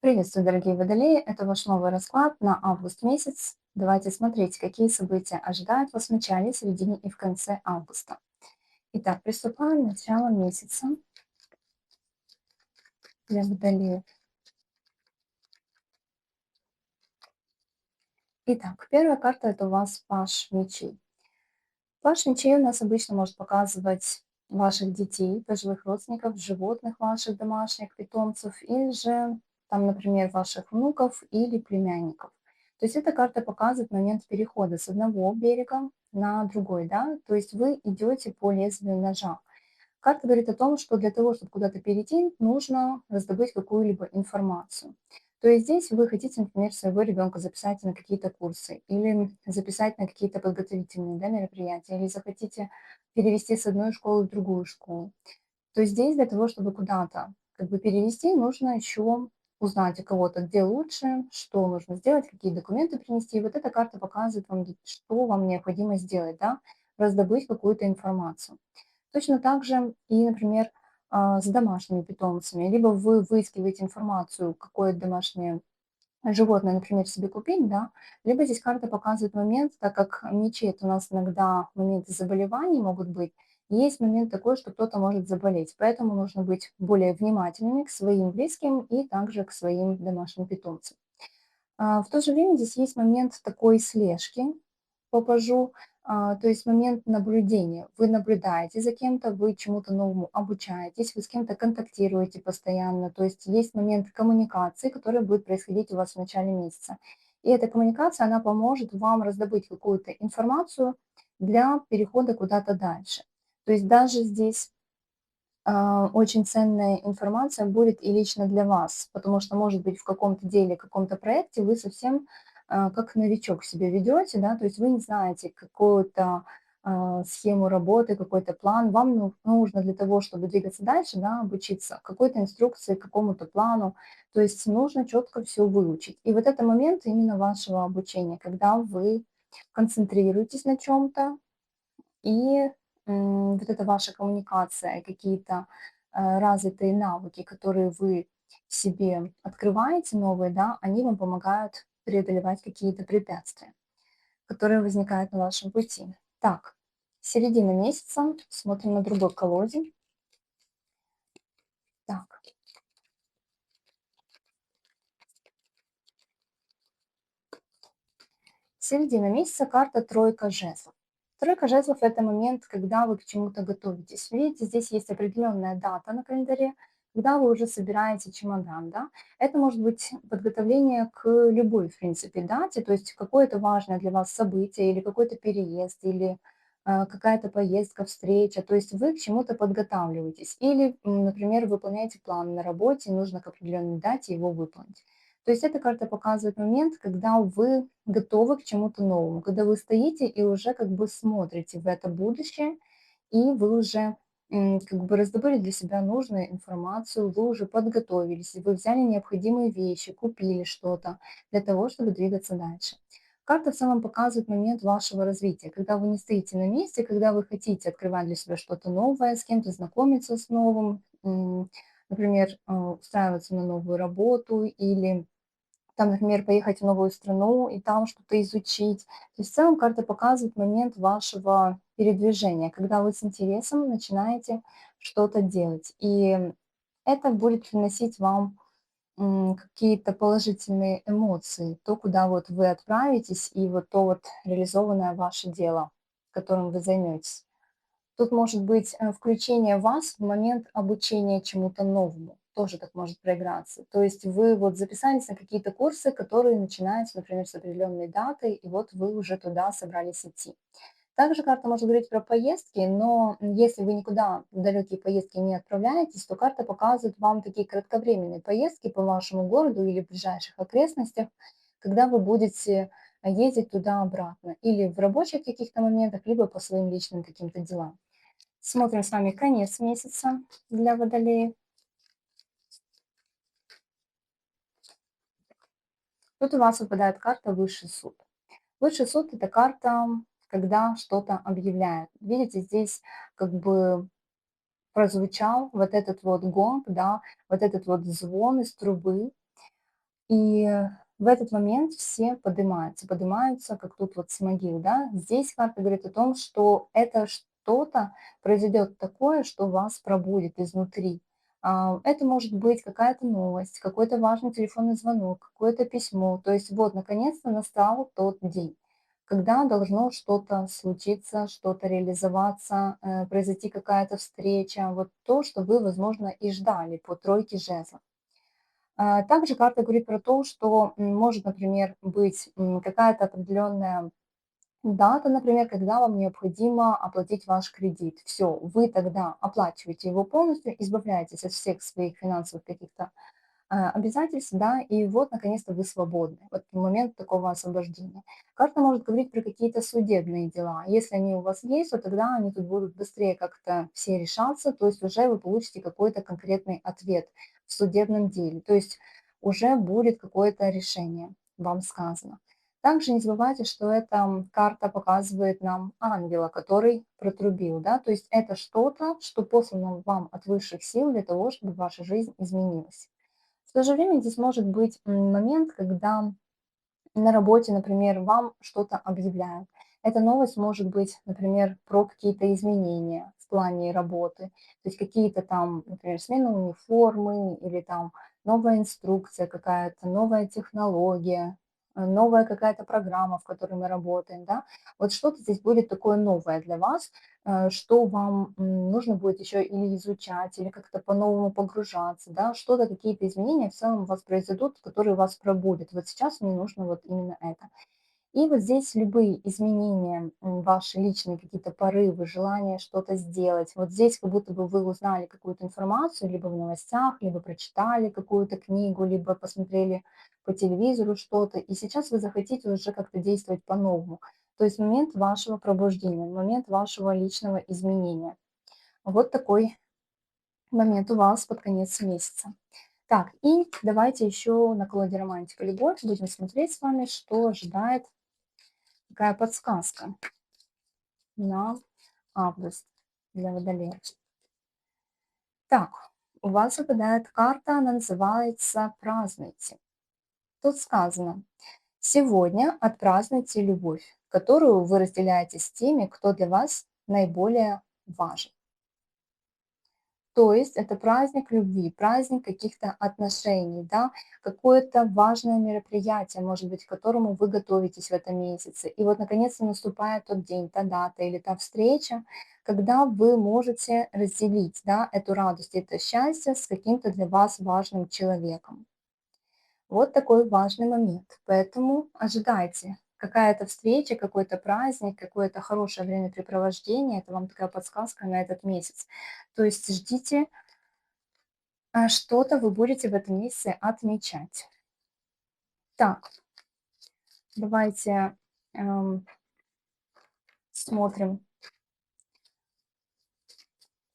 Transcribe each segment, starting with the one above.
Приветствую, дорогие водолеи! Это ваш новый расклад на август месяц. Давайте смотреть, какие события ожидают вас в начале, середине и в конце августа. Итак, приступаем к началу месяца для водолеев. Итак, первая карта это у вас паж мечей. Паж мечей у нас обычно может показывать ваших детей, пожилых родственников, животных ваших домашних, питомцев, или же, там, например, ваших внуков или племянников. То есть эта карта показывает момент перехода с одного берега на другой, да, то есть вы идете по лезвию ножа. Карта говорит о том, что для того, чтобы куда-то перейти, нужно раздобыть какую-либо информацию. То есть здесь вы хотите, например, своего ребенка записать на какие-то курсы или записать на какие-то подготовительные, да, мероприятия, или захотите перевести с одной школы в другую школу. То есть здесь для того, чтобы куда-то как бы перевести, нужно еще узнать у кого-то, где лучше, что нужно сделать, какие документы принести. И вот эта карта показывает вам, что вам необходимо сделать, да, раздобыть какую-то информацию. Точно так же и, например, с домашними питомцами. Либо вы выискиваете информацию, какое домашнее животное, например, себе купить, да, либо здесь карта показывает момент, так как мечи это у нас иногда моменты заболеваний могут быть, есть момент такой, что кто-то может заболеть, поэтому нужно быть более внимательными к своим близким и также к своим домашним питомцам. В то же время здесь есть момент такой слежки по пажу, то есть момент наблюдения. Вы наблюдаете за кем-то, вы чему-то новому обучаетесь, вы с кем-то контактируете постоянно, то есть есть момент коммуникации, который будет происходить у вас в начале месяца. И эта коммуникация, она поможет вам раздобыть какую-то информацию для перехода куда-то дальше. То есть даже здесь очень ценная информация будет и лично для вас, потому что, может быть, в каком-то деле, каком-то проекте вы совсем как новичок себя ведете, да, то есть вы не знаете какую-то схему работы, какой-то план. Вам нужно для того, чтобы двигаться дальше, да, обучиться какой-то инструкции, какому-то плану. То есть нужно четко все выучить. И вот это момент именно вашего обучения, когда вы концентрируетесь на чем-то, и вот эта ваша коммуникация, какие-то развитые навыки, которые вы в себе открываете новые, да, они вам помогают преодолевать какие-то препятствия, которые возникают на вашем пути. Так, середина месяца, смотрим на другой колоде. Так, середина месяца, карта тройка жезлов. Тройка жезлов– это момент, когда вы к чему-то готовитесь. Видите, здесь есть определенная дата на календаре, когда вы уже собираете чемодан, да. Это может быть подготовление к любой, в принципе, дате, то есть какое-то важное для вас событие или какой-то переезд, или какая-то поездка, встреча, то есть вы к чему-то подготавливаетесь. Или, например, выполняете план на работе, и нужно к определенной дате его выполнить. То есть эта карта показывает момент, когда вы готовы к чему-то новому, когда вы стоите и уже как бы смотрите в это будущее, и вы уже как бы раздобыли для себя нужную информацию, вы уже подготовились, вы взяли необходимые вещи, купили что-то для того, чтобы двигаться дальше. Карта в целом показывает момент вашего развития, когда вы не стоите на месте, когда вы хотите открывать для себя что-то новое, с кем-то знакомиться с новым, например, устраиваться на новую работу или там, например, поехать в новую страну и там что-то изучить. То есть в целом карта показывает момент вашего передвижения, когда вы с интересом начинаете что-то делать. И это будет приносить вам какие-то положительные эмоции, то, куда вот вы отправитесь, и вот то вот реализованное ваше дело, которым вы займетесь. Тут может быть включение вас в момент обучения чему-то новому. Тоже так может проиграться. То есть вы вот записались на какие-то курсы, которые начинаются, например, с определенной даты, и вот вы уже туда собрались идти. Также карта может говорить про поездки, но если вы никуда в далекие поездки не отправляетесь, то карта показывает вам такие кратковременные поездки по вашему городу или в ближайших окрестностях, когда вы будете ездить туда-обратно, или в рабочих каких-то моментах, либо по своим личным каким-то делам. Смотрим с вами конец месяца для водолеев. Тут у вас выпадает карта Высший суд. Высший суд– это карта, когда что-то объявляют. Видите, здесь как бы прозвучал вот этот вот гонг, да, вот этот вот звон из трубы. И в этот момент все поднимаются, как тут вот с могил, да. Здесь карта говорит о том, что это что-то произойдет такое, что вас пробудит изнутри. Это может быть какая-то новость, какой-то важный телефонный звонок, какое-то письмо. То есть вот, наконец-то настал тот день, когда должно что-то случиться, что-то реализоваться, произойти какая-то встреча. Вот то, что вы, возможно, и ждали по тройке жезлов. Также карта говорит про то, что может, например, быть какая-то определенная дата, например, когда вам необходимо оплатить ваш кредит. Все, вы тогда оплачиваете его полностью, избавляетесь от всех своих финансовых каких-то обязательств, да, и вот, наконец-то, вы свободны. Вот момент такого освобождения. Карта может говорить про какие-то судебные дела. Если они у вас есть, то тогда они тут будут быстрее как-то все решаться, то есть уже вы получите какой-то конкретный ответ в судебном деле, то есть уже будет какое-то решение, вам сказано. Также не забывайте, что эта карта показывает нам ангела, который протрубил, да, то есть это что-то, что послано вам от высших сил для того, чтобы ваша жизнь изменилась. В то же время здесь может быть момент, когда на работе, например, вам что-то объявляют. Эта новость может быть, например, про какие-то изменения в плане работы, то есть какие-то там, например, смена униформы или там новая инструкция какая-то, новая технология, новая какая-то программа, в которой мы работаем, да. Вот что-то здесь будет такое новое для вас, что вам нужно будет еще или изучать, или как-то по-новому погружаться, да, что-то, какие-то изменения в целом у вас произойдут, которые вас пробудят. Вот сейчас мне нужно вот именно это. И вот здесь любые изменения, ваши личные какие-то порывы, желание что-то сделать. Вот здесь как будто бы вы узнали какую-то информацию, либо в новостях, либо прочитали какую-то книгу, либо посмотрели по телевизору что-то, и сейчас вы захотите уже как-то действовать по-новому. То есть момент вашего пробуждения, момент вашего личного изменения. Вот такой момент у вас под конец месяца. Так, и давайте еще на колоде романтика любовь будем смотреть с вами, что ожидает, какая подсказка на август для водолея. Так, у вас выпадает карта, она называется «Празднуйте». Тут сказано: сегодня отпразднуйте любовь, которую вы разделяете с теми, кто для вас наиболее важен. То есть это праздник любви, праздник каких-то отношений, да, какое-то важное мероприятие, может быть, к которому вы готовитесь в этом месяце. И вот, наконец-то, наступает тот день, та дата или та встреча, когда вы можете разделить, да, эту радость, это счастье с каким-то для вас важным человеком. Вот такой важный момент. Поэтому ожидайте. Какая-то встреча, какой-то праздник, какое-то хорошее времяпрепровождение. Это вам такая подсказка на этот месяц. То есть ждите, что-то вы будете в этом месяце отмечать. Так, давайте смотрим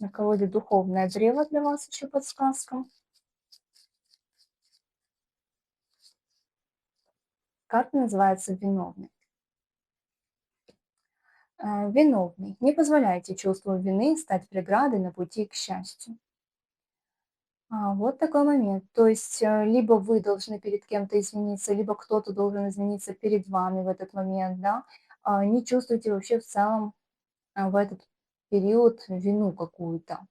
на колоде духовное древо для вас еще подсказка. Карта называется «Виновный». Виновный. Не позволяйте чувству вины стать преградой на пути к счастью. Вот такой момент. То есть, либо вы должны перед кем-то извиниться, либо кто-то должен извиниться перед вами в этот момент, да. Не чувствуйте вообще в целом, в этот период вину какую-то.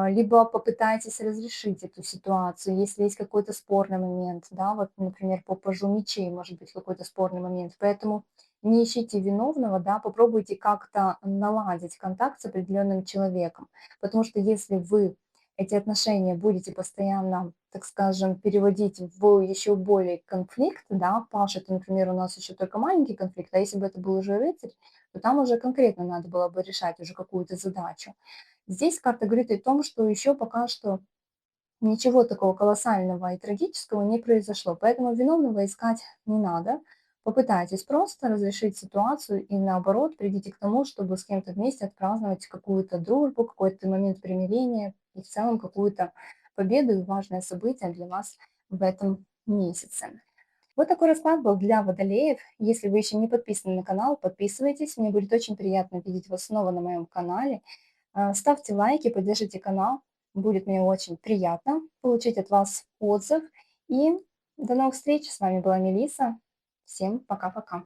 Либо попытайтесь разрешить эту ситуацию, если есть какой-то спорный момент, да, вот, например, по пажу мечей может быть какой-то спорный момент. Поэтому не ищите виновного, да, попробуйте как-то наладить контакт с определенным человеком. Потому что если вы эти отношения будете постоянно, так скажем, переводить в еще более конфликт, да, паш это, например, у нас еще только маленький конфликт, а если бы это был уже рыцарь, то там уже конкретно надо было бы решать уже какую-то задачу. Здесь карта говорит о том, что еще пока что ничего такого колоссального и трагического не произошло, поэтому виновного искать не надо. Попытайтесь просто разрешить ситуацию и наоборот придите к тому, чтобы с кем-то вместе отпраздновать какую-то дружбу, какой-то момент примирения и в целом какую-то победу и важное событие для вас в этом месяце. Вот такой расклад был для водолеев. Если вы еще не подписаны на канал, подписывайтесь. Мне будет очень приятно видеть вас снова на моем канале. Ставьте лайки, поддержите канал. Будет мне очень приятно получить от вас отзыв. И До новых встреч. С вами была Мелиса. Всем пока-пока.